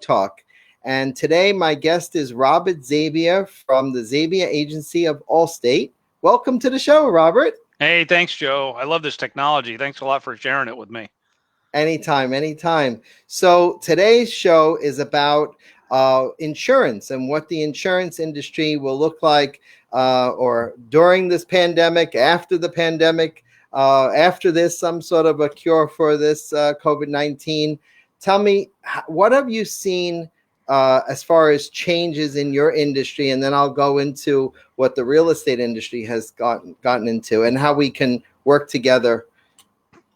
Talk. And today, my guest is Robert Zabbia from the Zabbia Agency of Allstate. Welcome to the show, Robert. Hey, thanks, Joe. I love this technology. Thanks a lot for sharing it with me. Anytime, anytime. So today's show is about insurance and what the insurance industry will look like or during this pandemic, after the pandemic, after there's some sort of a cure for this COVID-19. Tell me, what have you seen as far as changes in your industry? And then I'll go into what the real estate industry has gotten into and how we can work together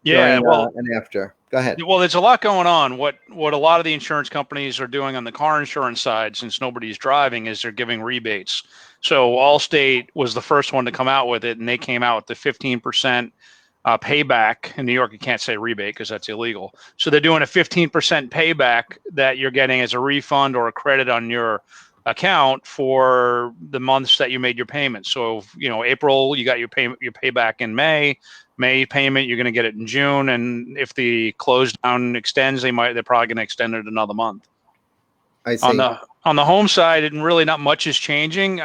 during and after. Go ahead. Well, there's a lot going on. What a lot of the insurance companies are doing on the car insurance side, since nobody's driving, is they're giving rebates. So Allstate was the first one to come out with it, and they came out with the 15% payback. In New York, you can't say rebate because that's illegal. So they're doing a 15% payback that you're getting as a refund or a credit on your account for the months that you made your payment. So, April, you got your payback in May. May payment, you're going to get it in June, and if the close down extends, they're probably going to extend it another month. I see. On the home side, and really not much is changing.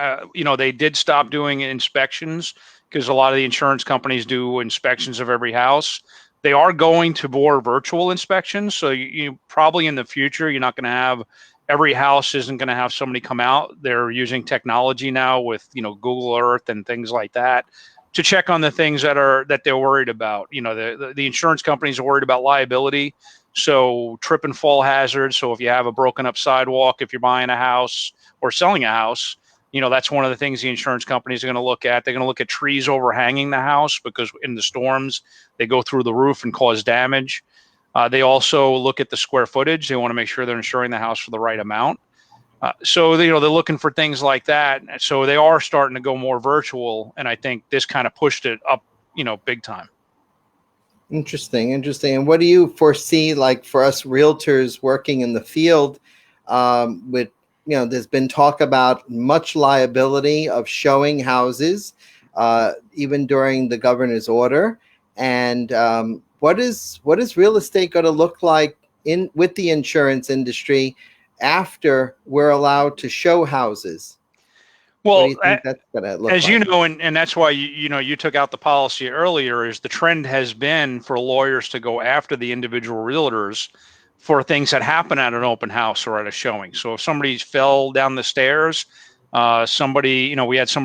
They did stop doing inspections because a lot of the insurance companies do inspections of every house. They are going to more virtual inspections, so you probably in the future you're not going to have every house isn't going to have somebody come out. They're using technology now with Google Earth and things like that to check on the things that they're worried about. The insurance companies are worried about liability, so trip and fall hazards. So if you have a broken up sidewalk, if you're buying a house or selling a house, that's one of the things the insurance companies are going to look at. They're going to look at trees overhanging the house because in the storms they go through the roof and cause damage. They also look at the square footage. They want to make sure they're insuring the house for the right amount. So they're looking for things like that. So they are starting to go more virtual, and I think this kind of pushed it up, big time. Interesting. And what do you foresee, like for us realtors working in the field, with there's been talk about much liability of showing houses, even during the governor's order, and what is real estate going to look like with the insurance industry after we're allowed to show houses? Well, what do you think that's going to look as like? and that's why you took out the policy earlier, is the trend has been for lawyers to go after the individual realtors for things that happen at an open house or at a showing. So if somebody fell down the stairs, we had somebody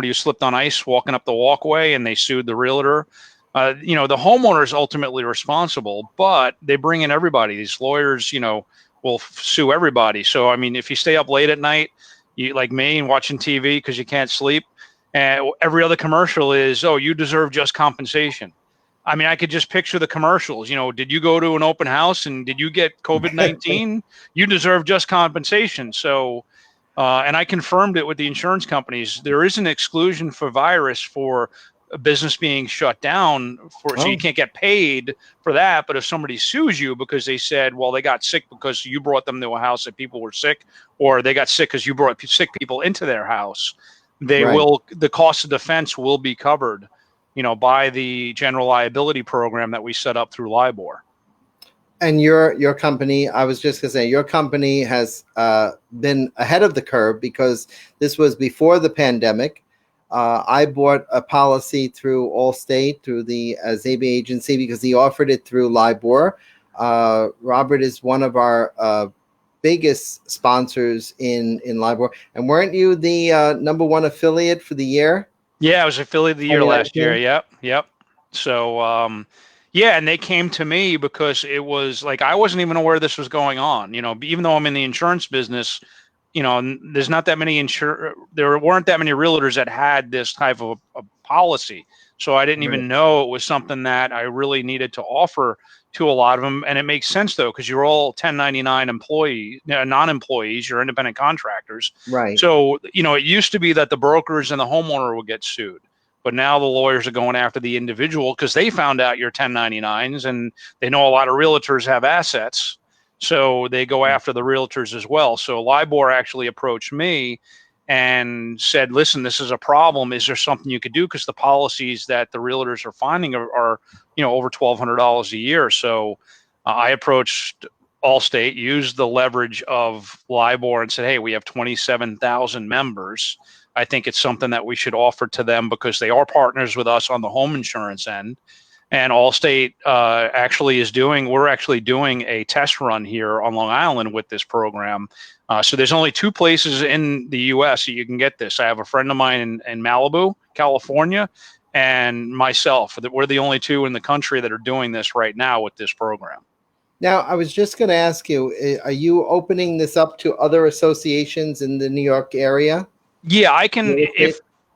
who slipped on ice walking up the walkway and they sued the realtor. The homeowner is ultimately responsible, but they bring in everybody. These lawyers, will sue everybody. So, if you stay up late at night, you like me and watching TV because you can't sleep, and every other commercial is, oh, you deserve just compensation. I could just picture the commercials. Did you go to an open house and did you get COVID-19? You deserve just compensation. So, and I confirmed it with the insurance companies. There is an exclusion for virus for a business being shut down so you can't get paid for that. But if somebody sues you because they said, well, they got sick because you brought them to a house that people were sick, or they got sick because you brought sick people into their house, the cost of defense will be covered, by the general liability program that we set up through LIBOR. And your company, I was just going to say, your company has been ahead of the curve because this was before the pandemic. I bought a policy through Allstate, through the Zabbia agency, because he offered it through LIBOR. Robert is one of our biggest sponsors in LIBOR. And weren't you the #1 affiliate for the year? Yeah, I was affiliate of the year last year. Yep. So, and they came to me because it was like I wasn't even aware this was going on. Even though I'm in the insurance business, there's not that many there weren't that many realtors that had this type of a policy. So I didn't even know it was something that I really needed to offer to a lot of them. And it makes sense though, because you're all 1099 employees, non-employees, you're independent contractors. Right. So, it used to be that the brokers and the homeowner would get sued, but now the lawyers are going after the individual because they found out you're 1099s and they know a lot of realtors have assets. So they go after the realtors as well. So LIBOR actually approached me and said, listen, this is a problem. Is there something you could do? Because the policies that the realtors are finding are over $1,200 a year. So I approached Allstate used the leverage of LIBOR and said, hey, we have 27,000 members. I think it's something that we should offer to them because they are partners with us on the home insurance end. And Allstate we're actually doing a test run here on Long Island with this program. So there's only 2 places in the U.S. that you can get this. I have a friend of mine in Malibu, California, and myself. We're the only 2 in the country that are doing this right now with this program. Now, I was just going to ask you, are you opening this up to other associations in the New York area? Yeah, I can.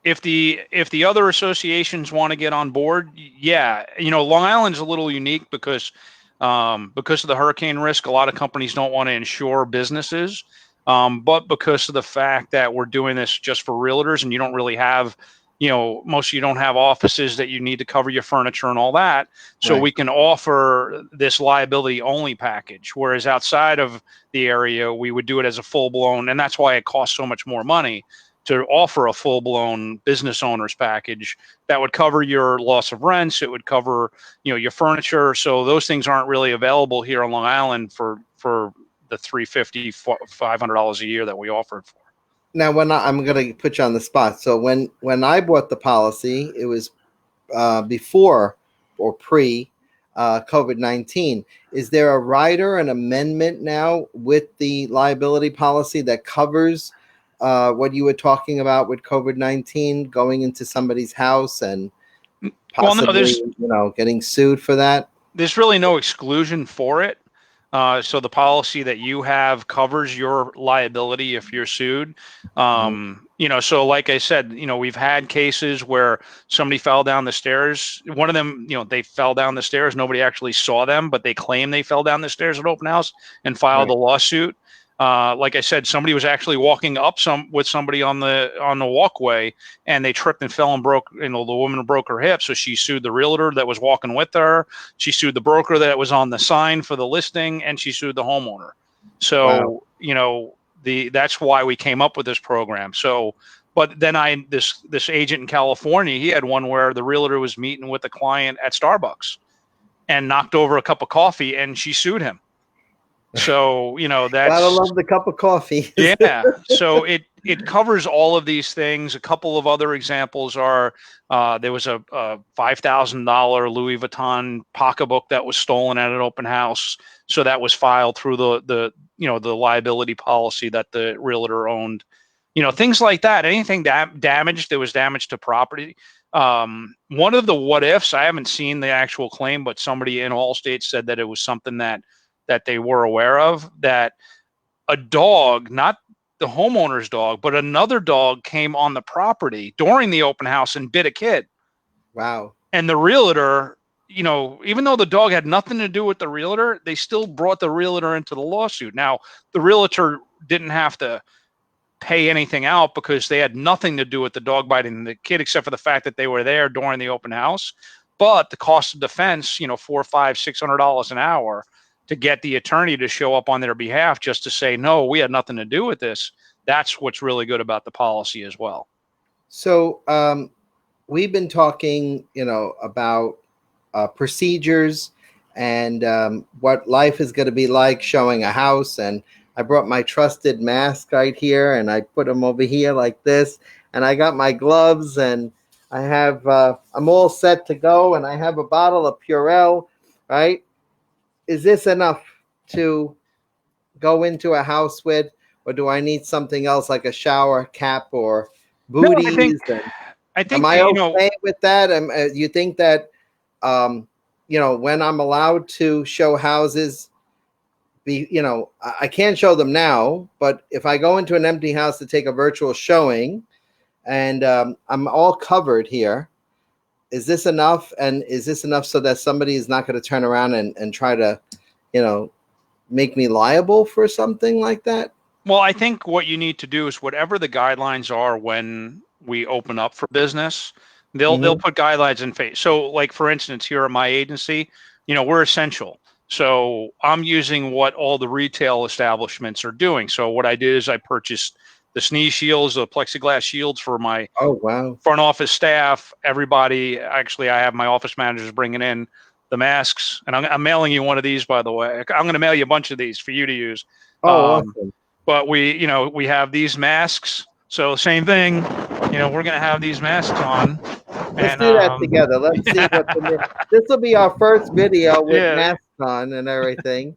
If the other associations want to get on board, yeah. Long Island's a little unique because of the hurricane risk. A lot of companies don't want to insure businesses, but because of the fact that we're doing this just for realtors, and you don't really have, most of you don't have offices that you need to cover your furniture and all that. So Right. we can offer this liability only package. Whereas outside of the area, we would do it as a full blown, and that's why it costs so much more money to offer a full-blown business owner's package that would cover your loss of rents. It would cover, your furniture. So those things aren't really available here on Long Island for the $350, $500 a year that we offered for. Now, I'm going to put you on the spot. So when I bought the policy, it was before or pre COVID-19. Is there a rider, an amendment now with the liability policy that covers what you were talking about with COVID-19 going into somebody's house and possibly, getting sued for that? There's really no exclusion for it. So the policy that you have covers your liability if you're sued. So like I said, we've had cases where somebody fell down the stairs. One of them, they fell down the stairs. Nobody actually saw them, but they claim they fell down the stairs at open house and filed a lawsuit. Like I said, somebody was actually walking up with somebody on the walkway, and they tripped and fell and broke. The woman broke her hip, so she sued the realtor that was walking with her. She sued the broker that was on the sign for the listing, and she sued the homeowner. So that's why we came up with this program. So, but then this agent in California, he had one where the realtor was meeting with a client at Starbucks and knocked over a cup of coffee, and she sued him. So, that's gotta love the cup of coffee. Yeah. So it covers all of these things. A couple of other examples are there was a $5,000 Louis Vuitton pocketbook that was stolen at an open house. So that was filed through the liability policy that the realtor owned. Things like that. Anything damaged, there was damage to property. One of the what ifs, I haven't seen the actual claim, but somebody in Allstate said that it was something that they were aware of, that a dog, not the homeowner's dog, but another dog came on the property during the open house and bit a kid. Wow. And the realtor, even though the dog had nothing to do with the realtor, they still brought the realtor into the lawsuit. Now, the realtor didn't have to pay anything out because they had nothing to do with the dog biting the kid, except for the fact that they were there during the open house. But the cost of defense, $400, $500, $600 an hour to get the attorney to show up on their behalf just to say, no, we had nothing to do with this. That's what's really good about the policy as well. So we've been talking, about procedures and what life is going to be like showing a house. And I brought my trusted mask right here, and I put them over here like this. And I got my gloves, and I have, I'm all set to go. And I have a bottle of Purell, right? Is this enough to go into a house with, or do I need something else like a shower cap or booties? No, I think am I okay with that? You think that, when I'm allowed to show houses, I can't show them now, but if I go into an empty house to take a virtual showing and I'm all covered here, is this enough? And is this enough so that somebody is not going to turn around and try to, make me liable for something like that? Well, I think what you need to do is whatever the guidelines are when we open up for business, they'll put guidelines in place. So like, for instance, here at my agency, we're essential. So I'm using what all the retail establishments are doing. So what I did is I purchased the sneeze shields, the plexiglass shields for my front office staff. Everybody, actually, I have my office managers bringing in the masks, and I'm mailing you one of these, by the way. I'm going to mail you a bunch of these for you to use. Oh, awesome. But we have these masks. So same thing, we're going to have these masks on. Let's And do that together. Let's see what this will be our first video with yeah, masks on and everything.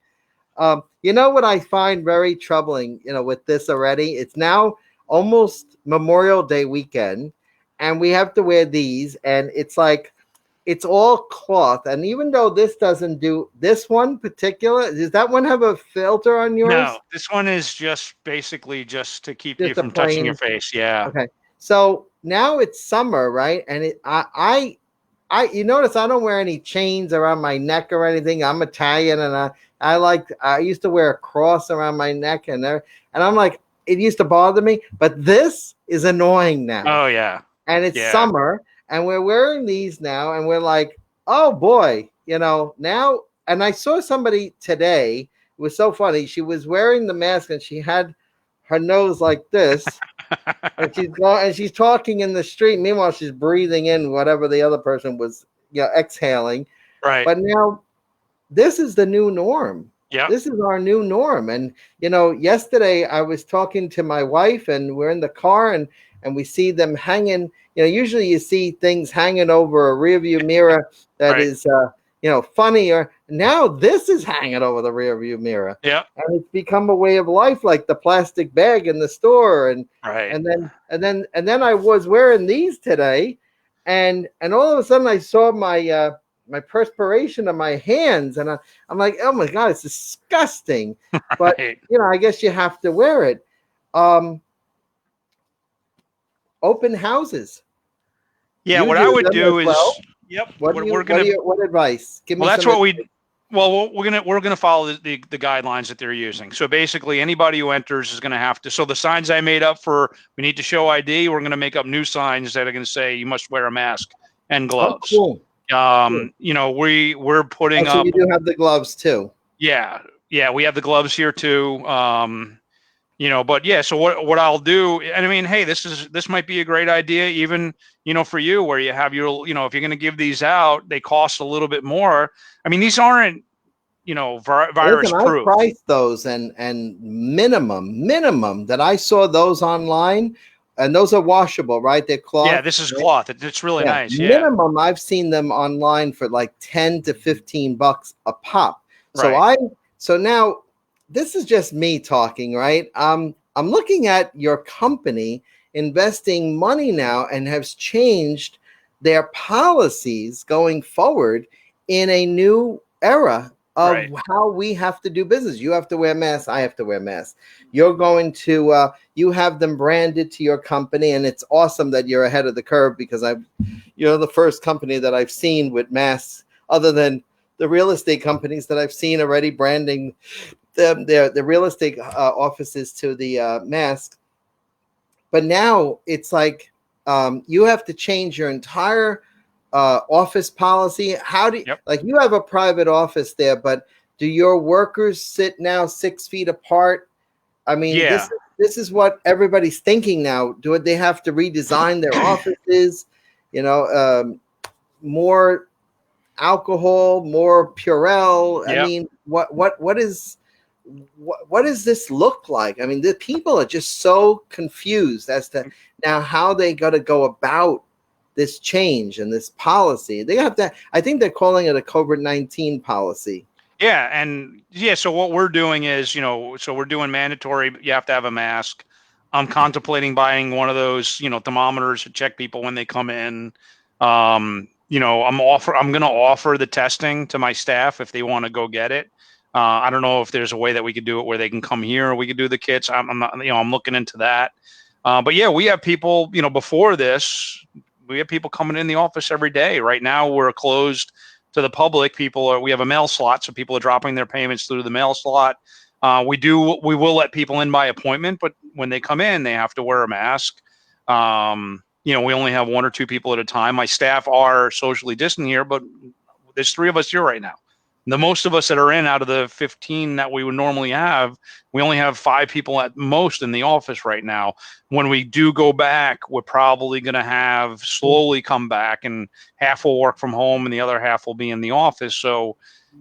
You know what I find very troubling, with this already? It's now almost Memorial Day weekend, and we have to wear these, and it's like it's all cloth. And even though this doesn't do this one particular, does that one have a filter on yours? no, this one is just basically just to keep you Just a from touching your plain. face. Yeah. Okay. So now it's summer, right? And you notice I don't wear any chains around my neck or anything. I'm Italian, and I used to wear a cross around my neck, and I'm like, it used to bother me, but this is annoying now. Oh yeah. And it's summer, and we're wearing these now, and we're like, oh boy, now. And I saw somebody today. It was so funny. She was wearing the mask, and she had her nose like this. And she's talking in the street. Meanwhile, she's breathing in whatever the other person was, exhaling. Right. But now, this is the new norm. Yeah. This is our new norm. And yesterday I was talking to my wife, and we're in the car, and we see them hanging. Usually you see things hanging over a rearview mirror that is, funnier. Now this is hanging over the rearview mirror. Yeah. And it's become a way of life, like the plastic bag in the store. And right. And then I was wearing these today, and all of a sudden I saw my my perspiration on my hands, and I'm like, oh my God, it's disgusting. But right. I guess you have to wear it. Open houses. Yeah, what I would do is, what advice? Give me. Well, that's what we. Well, we're gonna follow the guidelines that they're using. So basically, anybody who enters is gonna have to. So the signs I made up for we need to show ID. We're gonna make up new signs that are gonna say you must wear a mask and gloves. Oh, cool. We're putting up. You do have the gloves too. Yeah, we have the gloves here too. But yeah, so what I'll do, and I mean, hey, this might be a great idea, even, for you, where you have your, if you're going to give these out, they cost a little bit more. I mean, these aren't, virus proof. I priced those, and minimum that I saw those online, and those are washable, right? They're cloth. Yeah, this is cloth. It's really nice. Yeah. Minimum, I've seen them online for like $10 to $15 a pop. Right. So now, this is just me talking, right? I'm looking at your company investing money now, and has changed their policies going forward in a new era of how we have to do business. You have to wear masks. I have to wear masks. You're going to, you have them branded to your company, and it's awesome that you're ahead of the curve, because you're the first company that I've seen with masks, other than the real estate companies that I've seen already branding the real estate offices to the mask. But now it's like you have to change your entire office policy. How do you, like, you have a private office there, but do your workers sit now 6 feet apart? I mean, this is what everybody's thinking now. Do they have to redesign their offices? More alcohol, more Purell. I mean, what does this look like? I mean, the people are just so confused as to now how they got to go about this change and this policy. They have to. I think they're calling it a COVID-19 policy. Yeah, and so what we're doing is, so we're doing mandatory. You have to have a mask. I'm contemplating buying one of those, thermometers to check people when they come in. I'm going to offer the testing to my staff if they want to go get it. I don't know if there's a way that we could do it where they can come here, or we could do the kits. I'm not, I'm looking into that. But yeah, we have people, before this, we have people coming in the office every day. Right now, we're closed to the public. We have a mail slot, so people are dropping their payments through the mail slot. We will let people in by appointment, but when they come in, they have to wear a mask. We only have 1 or 2 people at a time. My staff are socially distant here, but there's 3 of us here right now. The most of us that are in out of the 15 that we would normally have, we only have 5 people at most in the office right now. When we do go back, we're probably going to have slowly come back, and half will work from home and the other half will be in the office. So,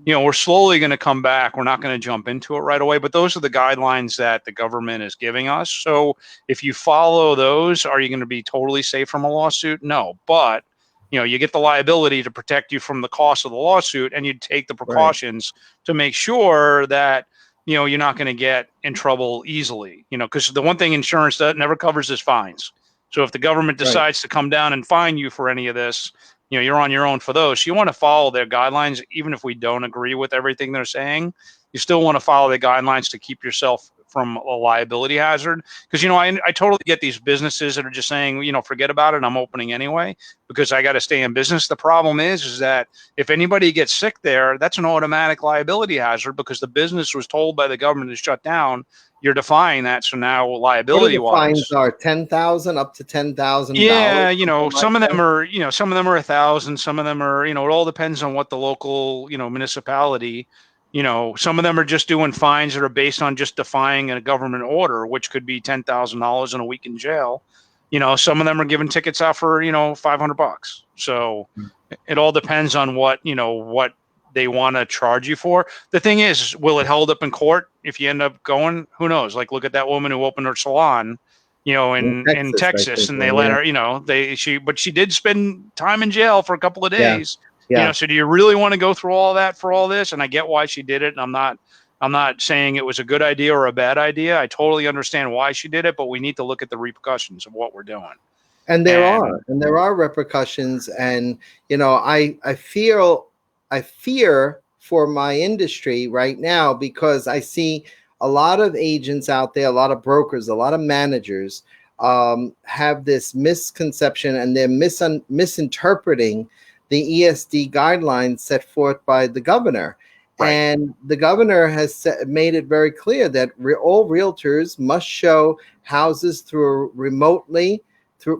we're slowly going to come back. We're not going to jump into it right away, but those are the guidelines that the government is giving us. So if you follow those, are you going to be totally safe from a lawsuit? No, but you get the liability to protect you from the cost of the lawsuit, and you take the Right. precautions to make sure that you're not going to get in trouble easily. Because the one thing insurance never covers is fines. So if the government Right. decides to come down and fine you for any of this, you're on your own for those. So you want to follow their guidelines, even if we don't agree with everything they're saying. You still want to follow the guidelines to keep yourself from a liability hazard. Because I totally get these businesses that are just saying, forget about it, I'm opening anyway because I got to stay in business. The problem is that if anybody gets sick there, that's an automatic liability hazard because the business was told by the government to shut down. You're defying that, so now What are liability the fines wise, are? 10,000 up to $10,000, yeah, something like some of them that. are, some of them are 1,000, some of them are, it all depends on what the local, municipality, some of them are just doing fines that are based on just defying a government order, which could be $10,000 and a week in jail. Some of them are giving tickets out for, $500. So it all depends on what they want to charge you for. The thing is, will it hold up in court if you end up going? Who knows? Like, look at that woman who opened her salon, In in Texas, I Texas, think. and they let Yeah. her, but she did spend time in jail for a couple of Yeah. days. Yeah. So do you really want to go through all that for all this? And I get why she did it. And I'm not saying it was a good idea or a bad idea. I totally understand why she did it, but we need to look at the repercussions of what we're doing. And And there are repercussions. And, I fear for my industry right now because I see a lot of agents out there, a lot of brokers, a lot of managers have this misconception, and they're misinterpreting the ESD guidelines set forth by the governor. right. And the governor has made it very clear that all realtors must show houses through remotely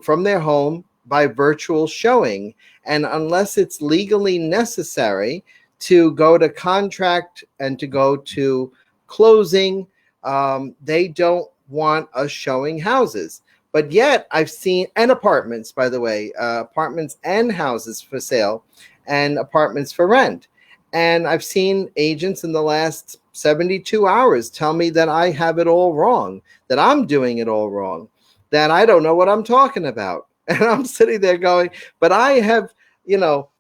from their home by virtual showing. And unless it's legally necessary to go to contract and to go to closing, they don't want us showing houses. But yet I've seen, and apartments, by the way, apartments and houses for sale and apartments for rent. And I've seen agents in the last 72 hours tell me that I have it all wrong, that I'm doing it all wrong, that I don't know what I'm talking about. And I'm sitting there going, but I have,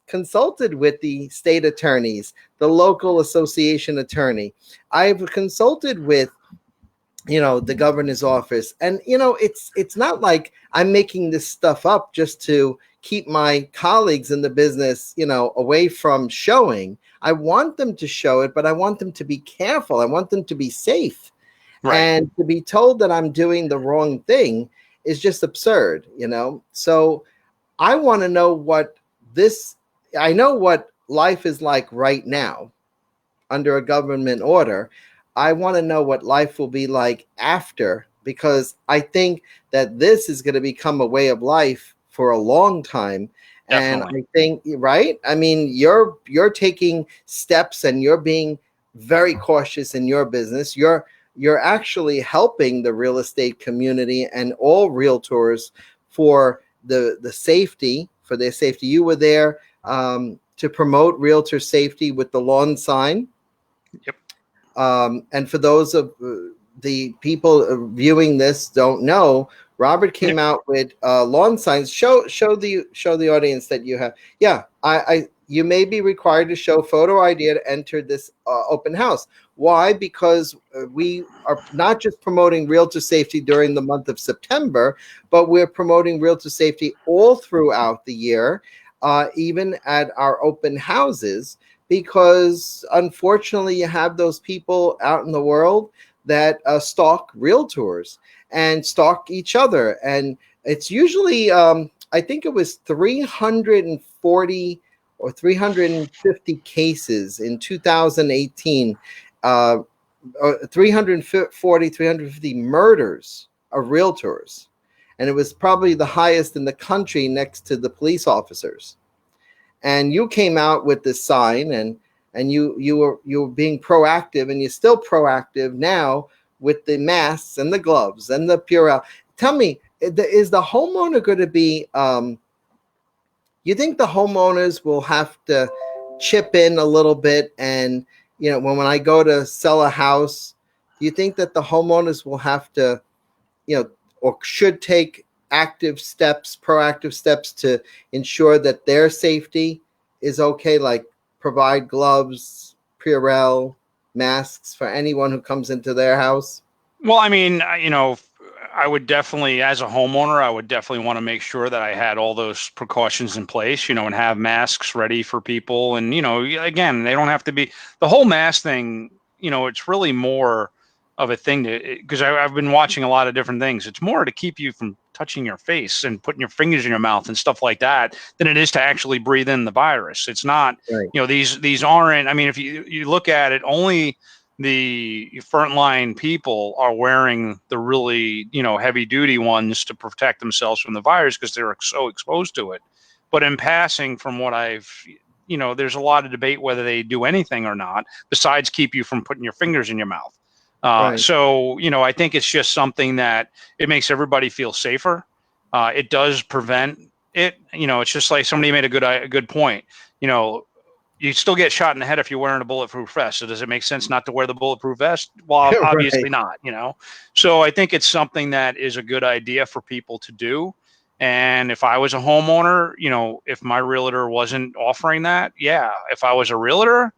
consulted with the state attorneys, the local association attorney. I've consulted with, the governor's office. And, it's not like I'm making this stuff up just to keep my colleagues in the business, away from showing. I want them to show it, but I want them to be careful. I want them to be safe. Right. And to be told that I'm doing the wrong thing is just absurd, So I want to know I know what life is like right now under a government order. I want to know what life will be like after, because I think that this is going to become a way of life for a long time. And Definitely. I think, right? I mean, you're taking steps and you're being very cautious in your business. You're actually helping the real estate community and all realtors for the safety, for their safety. You were there to promote realtor safety with the lawn sign. Yep. And for those of the people viewing this don't know, Robert came out with lawn signs. Show the audience that you have. Yeah, you may be required to show photo ID to enter this open house. Why? Because we are not just promoting realtor safety during the month of September, but we're promoting realtor safety all throughout the year, even at our open houses. Because unfortunately, you have those people out in the world that stalk realtors and stalk each other. And it's usually, I think it was 340 or 350 cases in 2018, 340, 350 murders of realtors. And it was probably the highest in the country next to the police officers. And you came out with this sign, and and you were being proactive, and you're still proactive now with the masks and the gloves and the Purell. Tell me, is the homeowner going to be? You think the homeowners will have to chip in a little bit? And when I go to sell a house, do you think that the homeowners will have to, or should take proactive steps to ensure that their safety is okay, like provide gloves, Purell, masks for anyone who comes into their house? Well, I mean, I would definitely, as a homeowner, I would definitely want to make sure that I had all those precautions in place, and have masks ready for people. And, again, they don't have to be the whole mask thing, it's really more of a thing because I've been watching a lot of different things. It's more to keep you from touching your face and putting your fingers in your mouth and stuff like that than it is to actually breathe in the virus. It's not, Right. these aren't, I mean, if you look at it, only the frontline people are wearing the really, heavy duty ones to protect themselves from the virus because they're so exposed to it. But in passing, from what there's a lot of debate whether they do anything or not, besides keep you from putting your fingers in your mouth. Right. So, I think it's just something that it makes everybody feel safer. It does prevent it. It's just like somebody made a good point. You still get shot in the head if you're wearing a bulletproof vest. So does it make sense not to wear the bulletproof vest? Well, obviously not, So I think it's something that is a good idea for people to do. And if I was a homeowner, if my realtor wasn't offering that, yeah. If I was a realtor,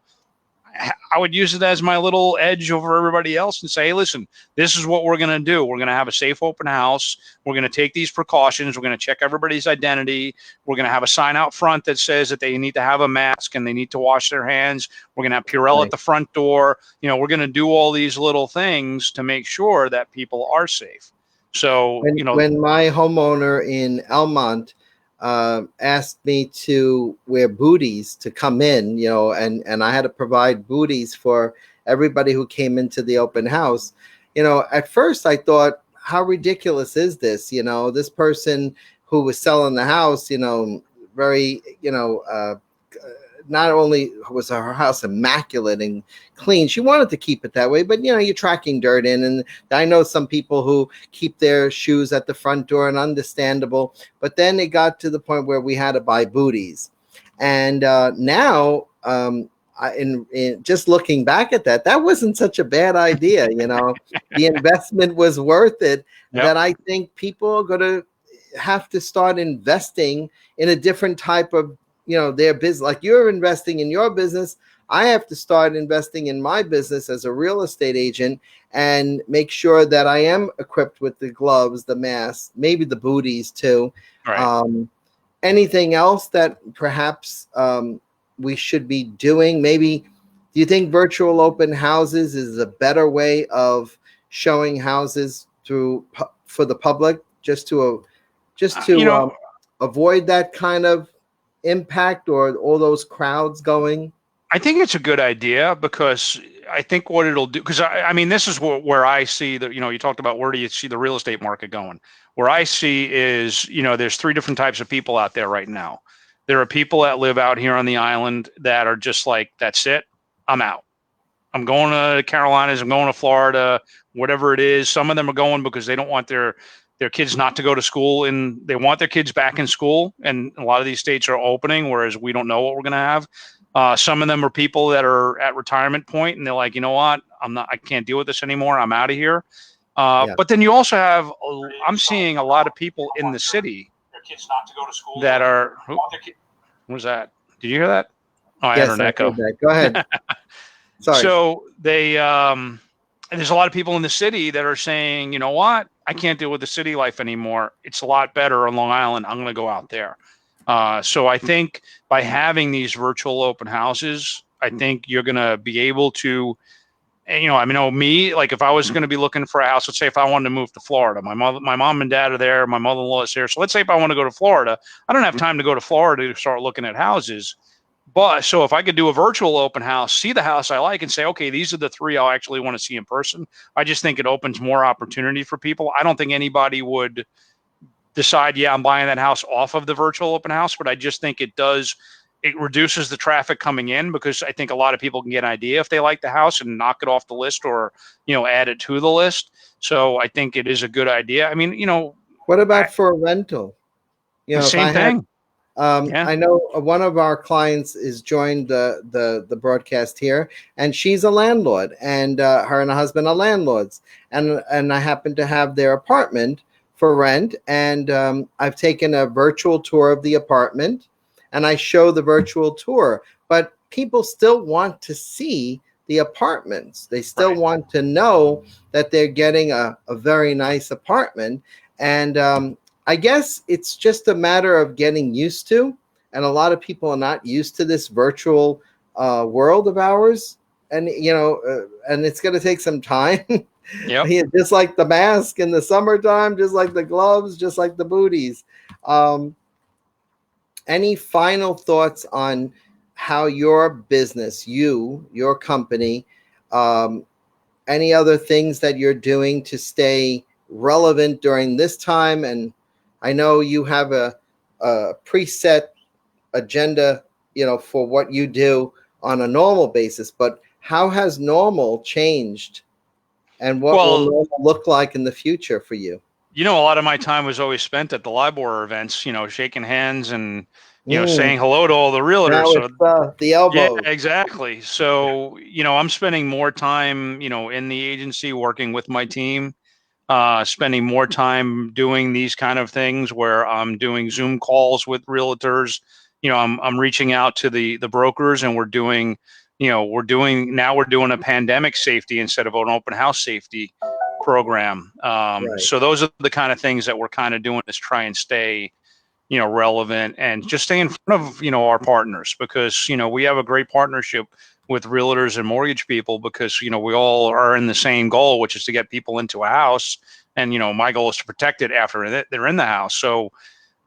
I would use it as my little edge over everybody else and say, hey, listen, this is what we're going to do. We're going to have a safe open house. We're going to take these precautions. We're going to check everybody's identity. We're going to have a sign out front that says that they need to have a mask and they need to wash their hands. We're going to have Purell at the front door. We're going to do all these little things to make sure that people are safe. So, when my homeowner in Elmont asked me to wear booties to come in, and I had to provide booties for everybody who came into the open house. At first I thought, how ridiculous is this? This person who was selling the house, very, not only was her house immaculate and clean, she wanted to keep it that way, but you're tracking dirt in, and I know some people who keep their shoes at the front door, and understandable. But then it got to the point where we had to buy booties, and now in just looking back at that wasn't such a bad idea. The investment was worth it. Yep. That I think people are going to have to start investing in a different type of their business. Like you're investing in your business, I have to start investing in my business as a real estate agent and make sure that I am equipped with the gloves, the masks, maybe the booties too. Right. Anything else that perhaps we should be doing? Maybe, do you think virtual open houses is a better way of showing houses for the public, just to avoid that kind of impact or all those crowds going? I think it's a good idea because I think what it'll do, because I mean, this is where I see that, you talked about where do you see the real estate market going? Where I see is, there's three different types of people out there right now. There are people that live out here on the island that are just like, that's it, I'm out. I'm going to the Carolinas, I'm going to Florida, whatever it is. Some of them are going because they don't want their kids not to go to school, and they want their kids back in school. And a lot of these states are opening, whereas we don't know what we're going to have. Some of them are people that are at retirement point, and they're like, you know what, I can't deal with this anymore. I'm out of here. But then you also have, I'm seeing a lot of people in the city that are, what was that? Did you hear that? Oh, I heard an echo. Go ahead. Sorry. So there's a lot of people in the city that are saying, you know what, I can't deal with the city life anymore. It's a lot better on Long Island. I'm going to go out there. So I think by having these virtual open houses, I think you're going to be able to, like if I was going to be looking for a house, let's say if I wanted to move to Florida, my mom and dad are there, my mother-in-law is here. So let's say if I want to go to Florida, I don't have time to go to Florida to start looking at houses. But so if I could do a virtual open house, see the house I like and say, okay, these are the three I'll actually want to see in person. I just think it opens more opportunity for people. I don't think anybody would decide, yeah, I'm buying that house off of the virtual open house, but I just think it it reduces the traffic coming in, because I think a lot of people can get an idea if they like the house and knock it off the list, or, add it to the list. So I think it is a good idea. I mean, What about for a rental? the If same I had, thing. Yeah. I know one of our clients is joined the broadcast here, and she's a landlord, and her and her husband are landlords, and I happen to have their apartment for rent, and I've taken a virtual tour of the apartment, and I show the virtual tour, but people still want to see the apartments. They still Right. want to know that they're getting a very nice apartment, and I guess it's just a matter of getting used to, and a lot of people are not used to this virtual world of ours, and and it's going to take some time. Yep. Yeah, just like the mask in the summertime, just like the gloves, just like the booties. Um, any final thoughts on how your business, your company, um, any other things that you're doing to stay relevant during this time? And I know you have a preset agenda, for what you do on a normal basis, but how has normal changed, and what will Well, normal look like in the future for you? a lot of my time was always spent at the LIBOR events, shaking hands and, Mm, saying hello to all the realtors. now So it's the yeah, elbows. exactly. So, I'm spending more time, in the agency working with my team, spending more time doing these kind of things where I'm doing Zoom calls with realtors. I'm reaching out to the brokers, and we're doing a pandemic safety instead of an open house safety program. Right. So those are the kind of things that we're kind of doing, is try and stay, relevant, and just stay in front of, our partners, because, we have a great partnership with realtors and mortgage people, because, we all are in the same goal, which is to get people into a house. And, my goal is to protect it after they're in the house. So,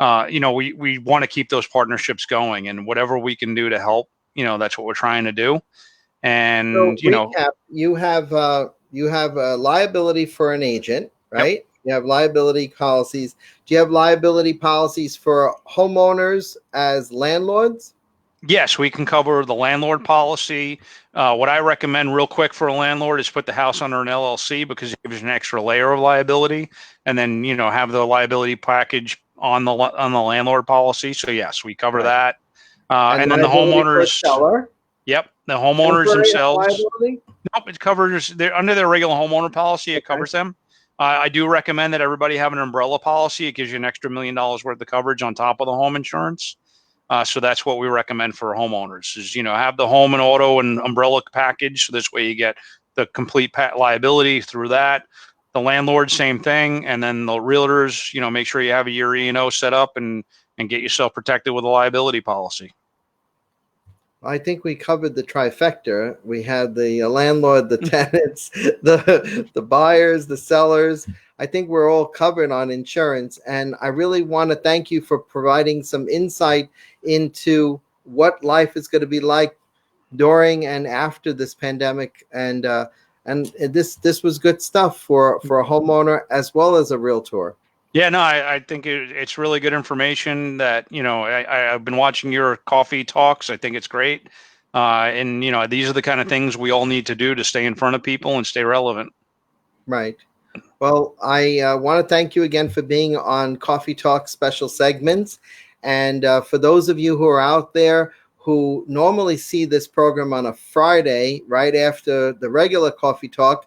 we want to keep those partnerships going, and whatever we can do to help, that's what we're trying to do. So And, recap: you have a liability for an agent, yep. right? You have liability policies. Do you have liability policies for homeowners as landlords? Yes, we can cover the landlord policy. What I recommend real quick for a landlord is put the house under an LLC, because it gives you an extra layer of liability, and then, have the liability package on the landlord policy. So yes, we cover Right. that. And And then the liability for a homeowners, seller. yep, the homeowners Temporary themselves. liability. Nope, it covers. They're under their regular homeowner policy. It Okay. covers them. I do recommend that everybody have an umbrella policy. It gives you an extra $1 million worth of coverage on top of the home insurance. So that's what we recommend for homeowners, is, have the home and auto and umbrella package. So this way you get the complete liability through that. The landlord, same thing. And then the realtors, make sure you have your E&O set up, and get yourself protected with a liability policy. I think we covered the trifecta. We had the landlord, the tenants, the buyers, the sellers. I think we're all covered on insurance, and I really want to thank you for providing some insight into what life is going to be like during and after this pandemic. And this was good stuff for a homeowner as well as a realtor. Yeah, no, I think it's really good information that, I've been watching your coffee talks. I think it's great. And, these are the kind of things we all need to do to stay in front of people and stay relevant. Right. Well, I want to thank you again for being on Coffee Talk special segments. And for those of you who are out there who normally see this program on a Friday, right after the regular Coffee Talk,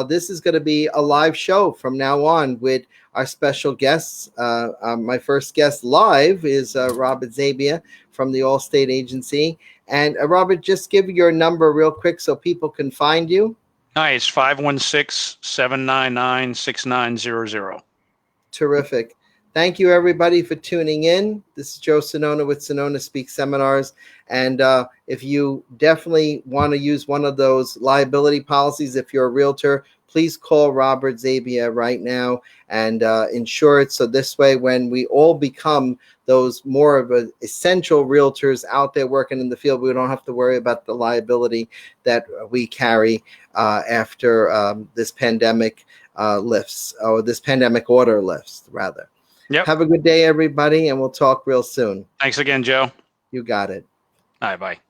this is going to be a live show from now on with our special guests. My first guest live is Robert Zabbia from the Allstate Agency. And Robert, just give your number real quick so people can find you. Hi, it's 516-799-6900. Terrific. Thank you, everybody, for tuning in. This is Joe Sonona with Sonona Speak Seminars. And if you definitely want to use one of those liability policies, if you're a realtor, please call Robert Zabbia right now and insure it. So this way, when we all become those more of a essential realtors out there working in the field, we don't have to worry about the liability that we carry after this pandemic lifts, or this pandemic order lifts, rather. Yep. Have a good day, everybody, and we'll talk real soon. Thanks again, Joe. You got it. All right, bye.